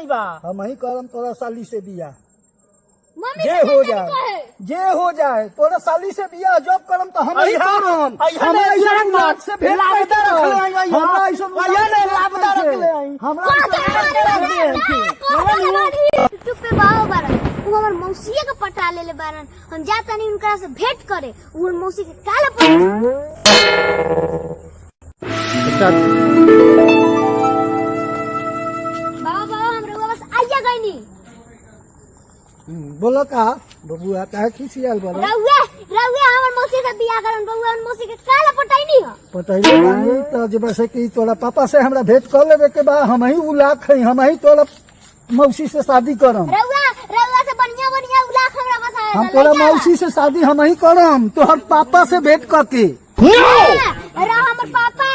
हम ही करम तोरा साली से बिया जे हो जाए तोरा साली से बिया जब करम तो हम ही करम से भेंट मौसी के पटा ले बारन हम जाता नहीं उनका से भेंट करे मौसी के काला बोलो का बबुआ काहे खिसियाल बोलो रउआ हमर मौसी से बियाह करन बबुआ मौसी के काला पटाइनी ह पटाइनी बानी तो जब से कि तोरा पापा से हमरा भेंट कर लेबे के बा हम ही उलाख है हम ही तोरा मौसी से शादी करम रउआ से बढ़िया उलाख हमरा बस हम तोरा मौसी से शादी हम ही करम तोहर पापा से भेंट करके हमर पापा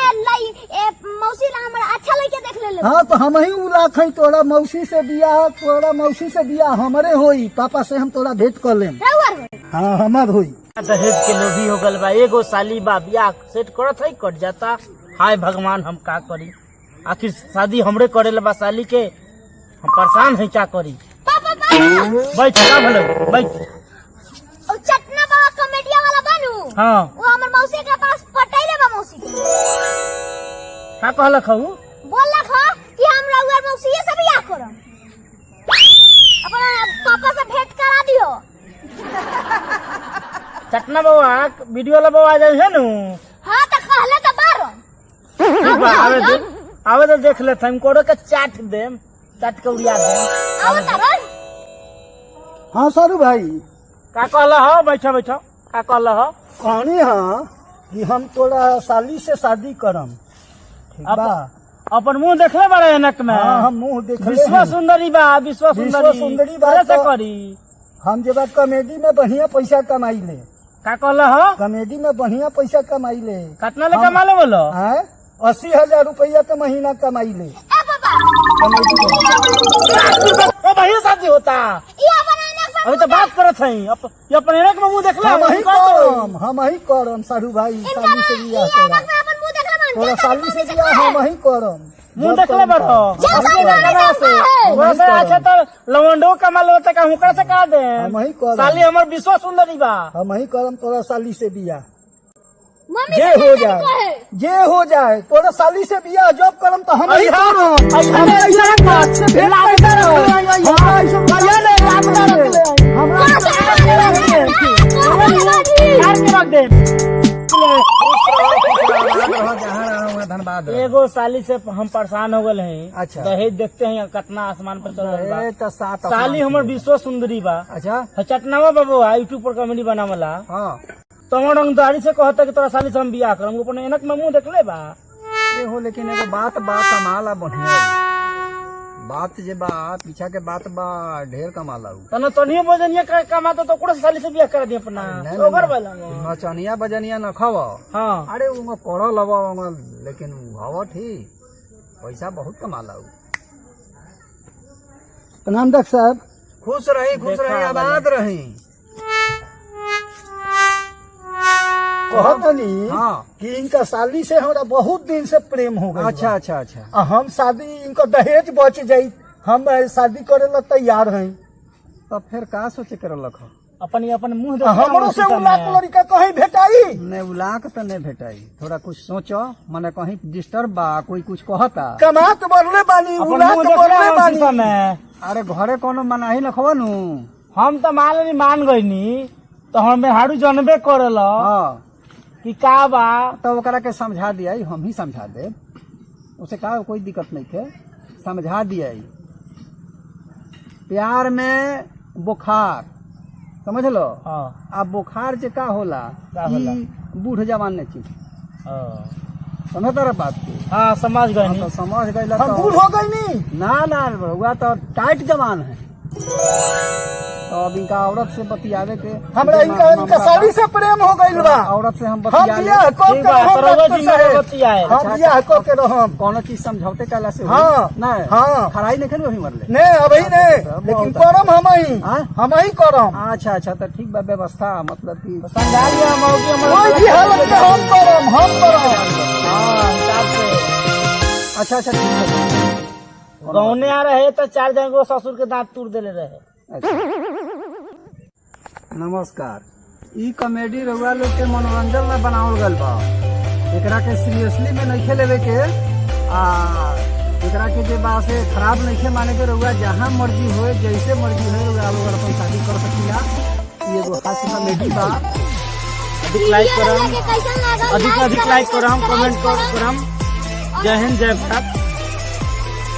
मौसी ला हमर अच्छा लइके देख ले हाँ तो हम ही उलाख है तोरा मौसी से बियाह हमरे होई पापा से हम तोरा भेंट कर लेम हाँ हमार होई दहेज के लोभी हो गल बा एगो साली बा बियाह सेट करत है कट जाता हाय भगवान हम का करी आखिर शादी हमरे करे बा साली के हम परेशान है क्या करी बैठ का भले बैठ चटना बाबा कॉमेडिया वाला बनू हाँ वो हमर मौसी के पास पटाइले बा मौसी का कहलक हऊ बोललक ह कि हम रउआ मौसी से बियाह करम अपन पापा से भेंट करा दियो चटना बाबा वीडियो वाला बाबा जाए है नु हां त कहले त बारो आवे तो देख लेते हम कोड़ो के चाट देम चाट के उड़िया देम आओ तरन हाँ सारू भाई का कहला हो बैठो का कहला हो कहनी हाँ कि हम तोरा साली से शादी करम ठीक बा अपन मुंह देखले बड़े एनक में हाँ हम मुंह देखले विश्व सुंदरी बा विश्व सुंदरी बा से करी हम जब कॉमेडी में बढ़िया पैसा कमाई ले का कहला हो कॉमेडी में बढ़िया पैसा कमाई ले कितना ले कमा ले बोलो 80,000 रुपया के महीना कमाई ले ए बाबा ओ भैया शादी होता ये बनाना अभी तो बात करत है ये अपन एनक में मुंह देखले हम ही करम सारू भाई साली से बियाह करम अपन मुंह देखला मान तोरा साली से बियाह हम ही करम मुंह देखले बड़ो से अच्छा तो लवंडो कमाल होता का हुकरा से का दे हम ही करम साली हमर विश्व सुंदरी बा हम ही करम तोरा साली से बियाह मम्मी जे हो जाए तोरा साली से बियाह जब करम तो हम ही करम एगो साली से हम परेशान हो गए हैं अच्छा दहेज देखते हैं कितना आसमान पर चल रहा है तो सात साली हमर विश्व सुंदरी बा अच्छा चटनावा बाबू यूट्यूब पर कॉमेडी बनावला हाँ तो हम रंगदारी से कहता कि तोरा साली से हम बियाह करम अपन एनक में मुंह देखले बा ये हो लेकिन एगो बात कमाला बढ़िया बात जे बा पीछा के बात बा ढेर कमाला तने तनियो बजनिया कमाता तो कोड़ा साली से बियाह कर दी अपना ओवर वाला नचनिया बजनिया न खव हां अरे उमा पड़ल हवा लेकिन हवा ठीक पैसा बहुत कमाला प्रणाम डॉक्टर साहब खुश रही आबाद रही कहतनी कि इनका साली से हमरा बहुत दिन से प्रेम हो गया अच्छा हम शादी इनका दहेज बच जाई हम शादी करे ला तैयार हैं तब फिर का सोचे करलक अपन मुंह हमरो से उलाक लड़का कहीं भेटाई नहीं उलाक तो नहीं भेटाई थोड़ा कुछ सोचो माने कहीं डिस्टर्ब बा कोई कुछ कहता कमात बोलले बानी उलाक बोलले बानी अरे घरे कोनो मनाही न खवनु हम तो मान गईनी तो हम हारू जनबे करला कि का बा तो ओकरा के समझा दिया हम ही समझा दे उसे का कोई दिक्कत नहीं थे समझा दिया प्यार में बुखार समझ लो अब बुखार जे का होला बूढ़ जवान ने चीज समझ तारा बात की हाँ समझ गए तो समझ गए हम बूढ़ हो गई नहीं ना हुआ तो टाइट जवान है तो अब इनका औरत से बतियावे के हमरा इनका साली से प्रेम हो गइल बा औरत से हम बतियावे कोनो चीज समझौते कैला से खराई नहीं खेलू मरले नहीं अभी नहीं लेकिन करम हम ही करम अच्छा तो ठीक बा व्यवस्था मतलब कि समझा लिया हम करम अच्छा ठीक है गौने आ रहे तो 4 जन को ससुर के दांत तोड़ देले रहे। नमस्कार, ई कॉमेडी रउआ लोग के मनोरंजन में बनावल गल बा। एकरा के सीरियसली में नहीं लेवे के एकरा के जे बा से खराब नहीं माने के। रउआ जहाँ मर्जी हो जैसे मर्जी हो रउआ लोग अपन शादी कर सकीला। ये एगो हास्य कॉमेडी बा। अधिक लाइक करम, अधिक लाइक करम, कमेंट करम। जय हिंद, जय भारत।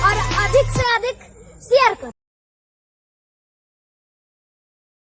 और अधिक से अधिक शेयर करो।